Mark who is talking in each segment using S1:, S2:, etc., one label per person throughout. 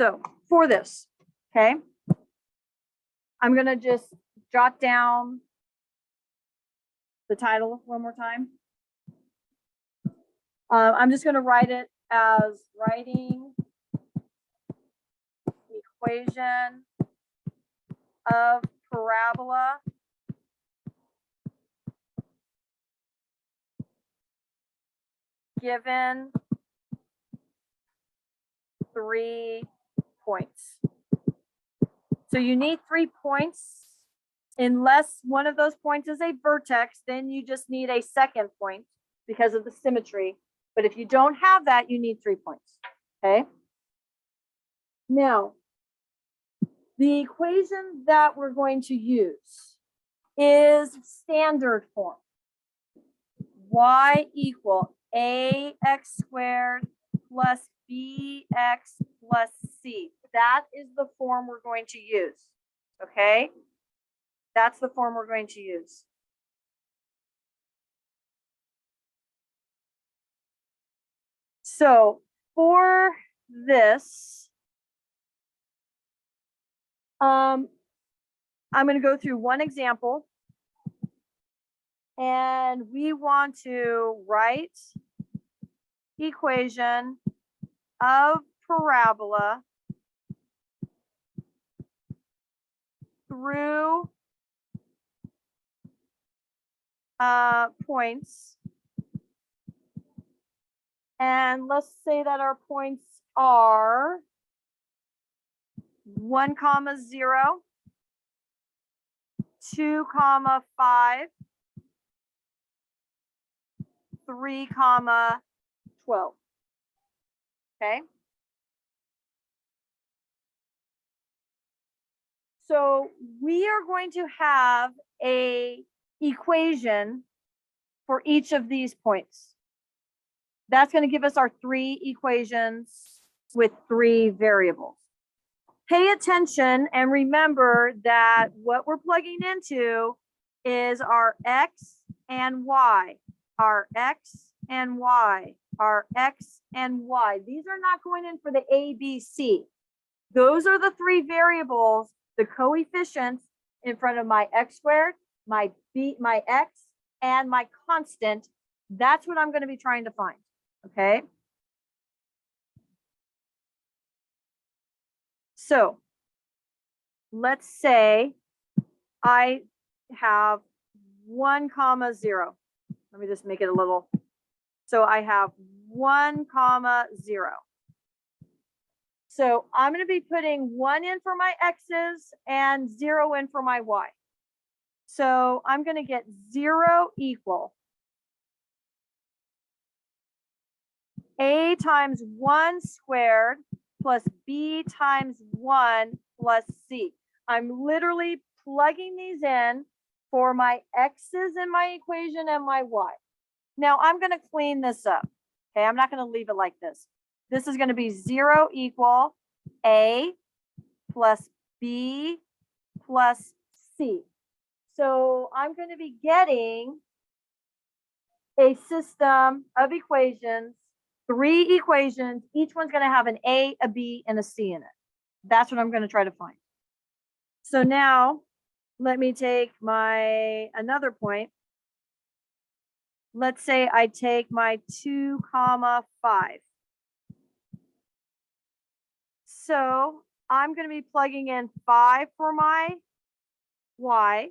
S1: So for this, okay, I'm going to just jot down the title one more time. I'm just going to write it as writing equation of parabola given 3 points. So you need 3 points. Unless one of those points is a vertex, then you just need a second point because of the symmetry. But if you don't have that, you need 3 points. Okay. Now, the equation that we're going to use is standard form. Y equal ax squared plus bx plus c. That is the form we're going to use. Okay. That's the form we're going to use. So for this, I'm going to go through one example, and we want to write equation of parabola through points. And let's say that our points are 1, 0, 2, 5, 3, 12. Okay. So we are going to have a equation for each of these points. That's going to give us our 3 equations with 3 variables. Pay attention and remember that what we're plugging into is our x and y, our x and y, our x and y. These are not going in for the A, B, C. Those are the 3 variables, the coefficients in front of my x squared, my b, my x, and my constant. That's what I'm going to be trying to find. Okay. So let's say I have 1, 0. Let me just make it a little. So I have 1, 0. So I'm going to be putting 1 in for my x's and 0 in for my y. So I'm going to get 0 equal a times 1 squared plus b times 1 plus c. I'm literally plugging these in for my x's in my equation and my y. Now I'm going to clean this up. Okay, I'm not going to leave it like this. This is going to be 0 equal a plus b plus c. So I'm going to be getting a system of equations, 3 equations. Each one's going to have an A, a B, and a C in it. That's what I'm going to try to find. So now let me take my another point. Let's say I take my 2, 5. So I'm going to be plugging in 5 for my y,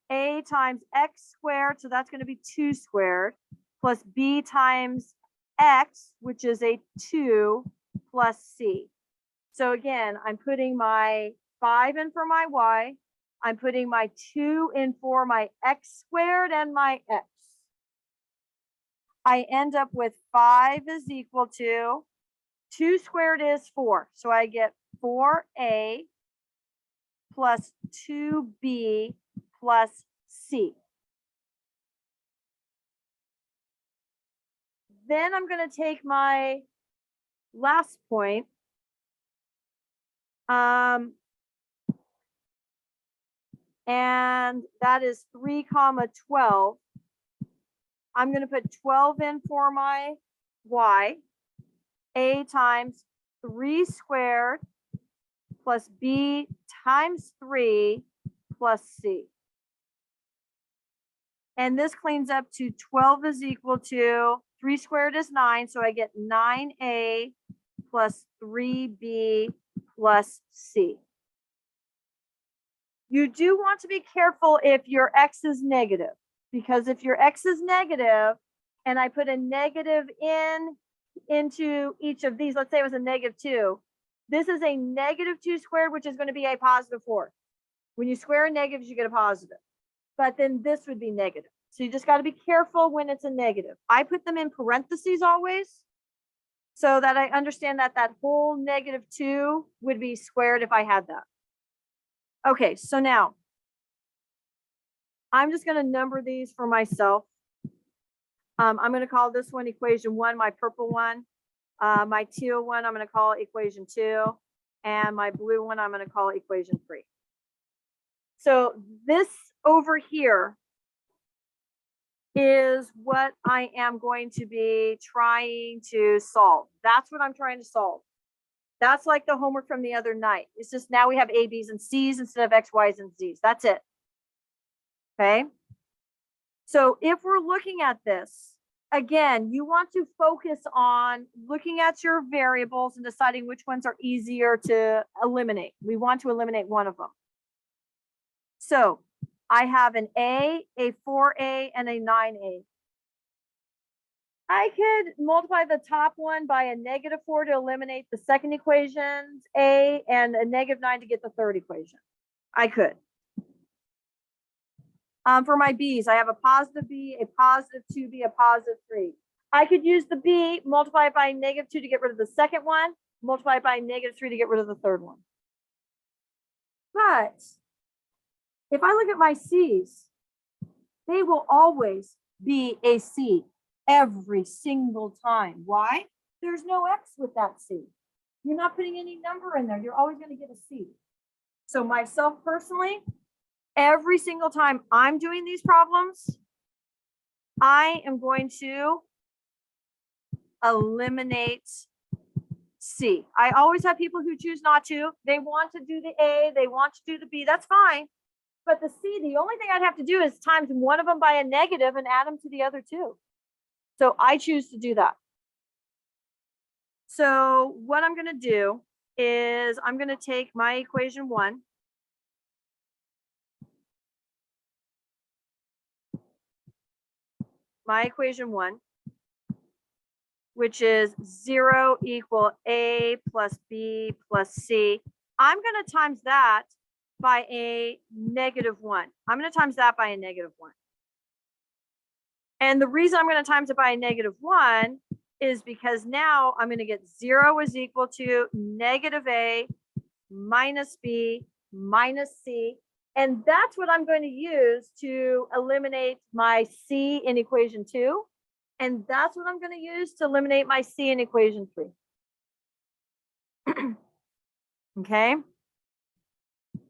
S1: a times x squared, so that's going to be 2 squared, plus b times x, which is a 2, plus c. So again, I'm putting my 5 in for my y. I'm putting my 2 in for my x squared and my x. I end up with 5 is equal to 2 squared is 4. So I get 4a plus 2b plus c. Then I'm going to take my last point. And that is 3, 12. I'm going to put 12 in for my y, a times 3 squared plus b times 3 plus c. And this cleans up to 12 is equal to 3 squared is 9. So I get 9a plus 3b plus c. You do want to be careful if your x is negative, because if your x is negative and I put a negative into each of these, let's say it was a -2, this is a -2 squared, which is going to be a +4. When you square negatives, you get a positive, but then this would be negative. So you just got to be careful when it's a negative. I put them in parentheses always so that I understand that that whole -2 would be squared if I had that. Okay, so now I'm just going to number these for myself. I'm going to call this one equation 1, my purple one. My teal one, I'm going to call equation 2. And my blue one, I'm going to call equation 3. So this over here is what I am going to be trying to solve. That's what I'm trying to solve. That's like the homework from the other night. It's just now we have A, B's, and C's instead of X, Y's, and Z's. That's it. Okay. So if we're looking at this, again, you want to focus on looking at your variables and deciding which ones are easier to eliminate. We want to eliminate one of them. So I have an A 4A, and a 9A. I could multiply the top one by a -4 to eliminate the second equation's A, and a -9 to get the third equation. I could. For my B's, I have a positive B, a positive 2B, a positive 3. I could use the B, multiply it by -2 to get rid of the second one, multiply it by -3 to get rid of the third one. But if I look at my C's, they will always be a C every single time. Why? There's no X with that C. You're not putting any number in there. You're always going to get a C. So myself personally, every single time I'm doing these problems, I am going to eliminate C. I always have people who choose not to. They want to do the A, they want to do the B. That's fine. But the C, the only thing I'd have to do is times one of them by a negative and add them to the other two. So I choose to do that. So what I'm going to do is I'm going to take my equation 1. My equation 1, which is 0 equal A plus B plus C. I'm going to times that by a -1. I'm going to times that by a -1. And the reason I'm going to times it by a -1 is because now I'm going to get 0 is equal to -A minus B minus C. And that's what I'm going to use to eliminate my C in equation 2. And that's what I'm going to use to eliminate my C in equation 3. Okay.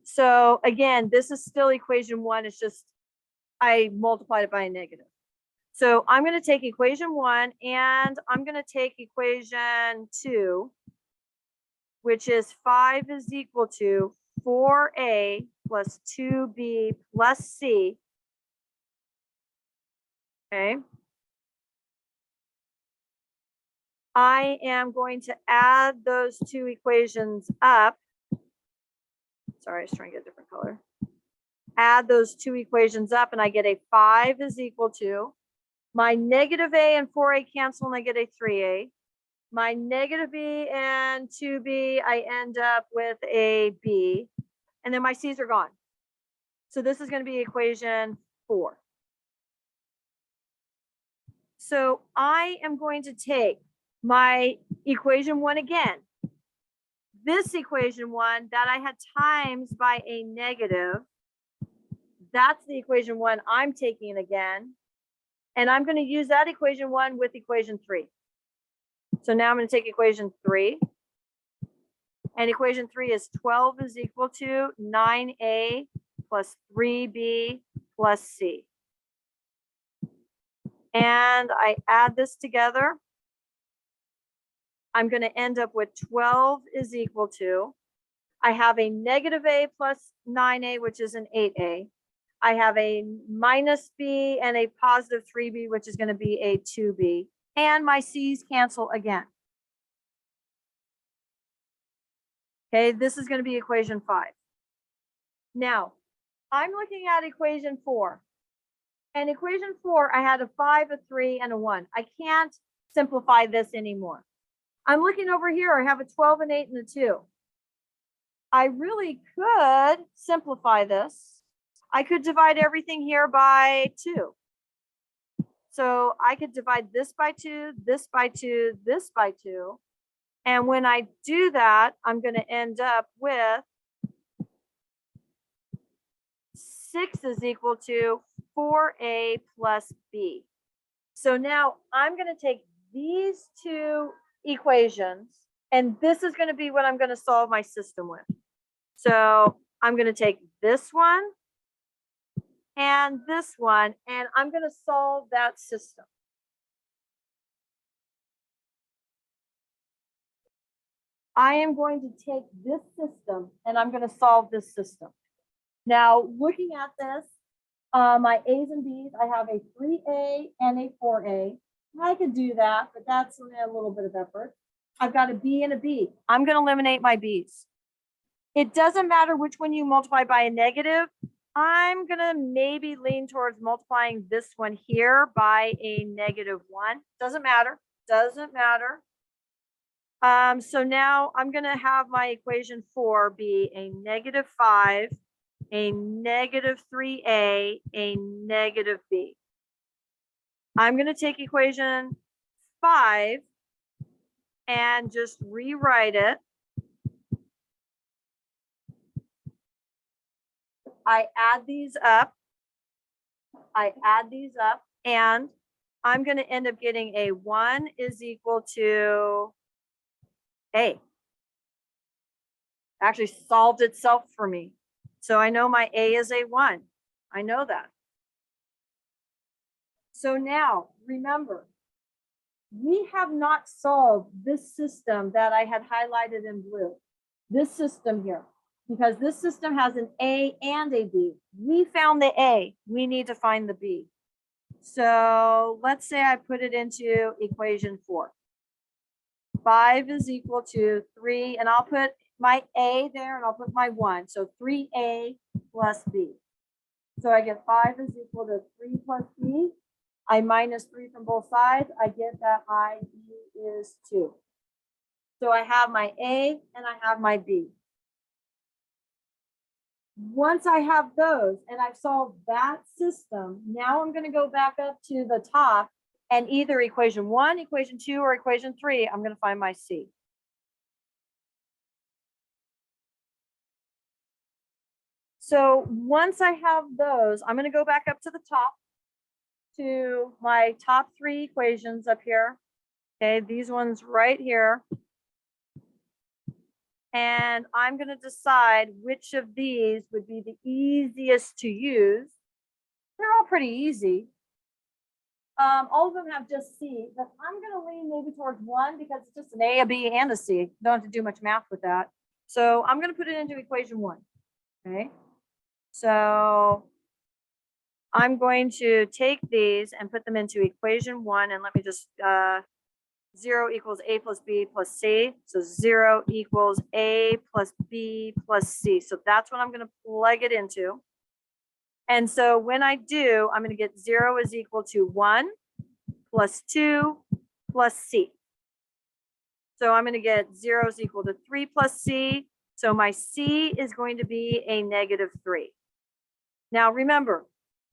S1: So again, this is still equation 1. It's just I multiplied it by a negative. So I'm going to take equation 1 and I'm going to take equation 2, which is 5 is equal to 4A plus 2B plus C. Okay. I am going to add those two equations up. Sorry, I was trying to get a different color. Add those two equations up and I get a 5 is equal to my -A and 4A cancel and I get a 3A. My -B and 2B, I end up with a B. And then my C's are gone. So this is going to be equation 4. So I am going to take my equation 1 again. This equation 1 that I had times by a negative, that's the equation 1 I'm taking again. And I'm going to use that equation 1 with equation 3. So now I'm going to take equation 3. And equation 3 is 12 is equal to 9A plus 3B plus C. And I add this together. I'm going to end up with 12 is equal to, I have a negative a plus 9a, which is an 8a. I have a minus b and a positive 3b, which is going to be a 2b. And my c's cancel again. Okay, this is going to be equation 5. Now, I'm looking at equation 4. And equation 4, I had a 5, a 3, and a 1. I can't simplify this anymore. I'm looking over here. I have a 12, an 8, and a 2. I really could simplify this. I could divide everything here by 2. So I could divide this by 2, this by 2, this by 2. And when I do that, I'm going to end up with 6 is equal to 4a plus b. So now I'm going to take these two equations, and this is going to be what I'm going to solve my system with. So I'm going to take this one and this one, and I'm going to solve that system. I am going to take this system and I'm going to solve this system. Now, looking at this, my A's and B's, I have a 3A and a 4A. I could do that, but that's a little bit of effort. I've got a B and a B. I'm going to eliminate my B's. It doesn't matter which one you multiply by a negative. I'm going to maybe lean towards multiplying this one here by a negative 1. Doesn't matter. Doesn't matter. So now I'm going to have my equation 4 be a negative 5, a negative 3a, a negative b. I'm going to take equation 5 and just rewrite it. I add these up. And I'm going to end up getting a 1 is equal to a. Actually solved itself for me. So I know my a is a 1. I know that. So now remember, we have not solved this system that I had highlighted in blue. This system here, because this system has an a and a b. We found the a. We need to find the b. So let's say I put it into equation 4. 5 is equal to 3, and I'll put my a there and I'll put my 1. So 3a plus b. So I get 5 is equal to 3 plus b. I minus 3 from both sides. I get that my b is 2. So I have my a and I have my b. Once I have those and I've solved that system, now I'm going to go back up to the top and either equation 1, equation 2, or equation 3, I'm going to find my c. So once I have those, I'm going to go back up to the top to my top 3 equations up here. Okay, these ones right here. And I'm going to decide which of these would be the easiest to use. They're all pretty easy. All of them have just C, but I'm going to lean maybe towards 1 because it's just an A, a B, and a C. Don't have to do much math with that. So I'm going to put it into equation 1. Okay. So I'm going to take these and put them into equation 1. And let me just, 0 equals A plus B plus C. So 0 equals A plus B plus C. So that's what I'm going to plug it into. And so when I do, I'm going to get 0 is equal to 1 plus 2 plus C. So I'm going to get 0 is equal to 3 plus C. So my C is going to be a negative 3. Now remember,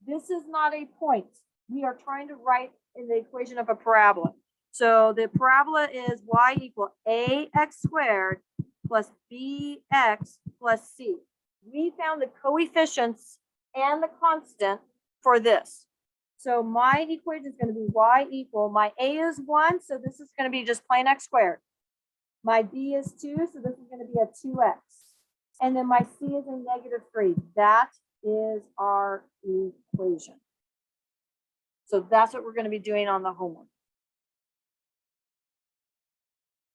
S1: this is not a point. We are trying to write in the equation of a parabola. So the parabola is y equal ax squared plus bx plus c. We found the coefficients and the constant for this. So my equation is going to be y equal, my a is 1, so this is going to be just plain x squared. My b is 2, so this is going to be a 2x. And then my c is a negative 3. That is our equation. So that's what we're going to be doing on the homework.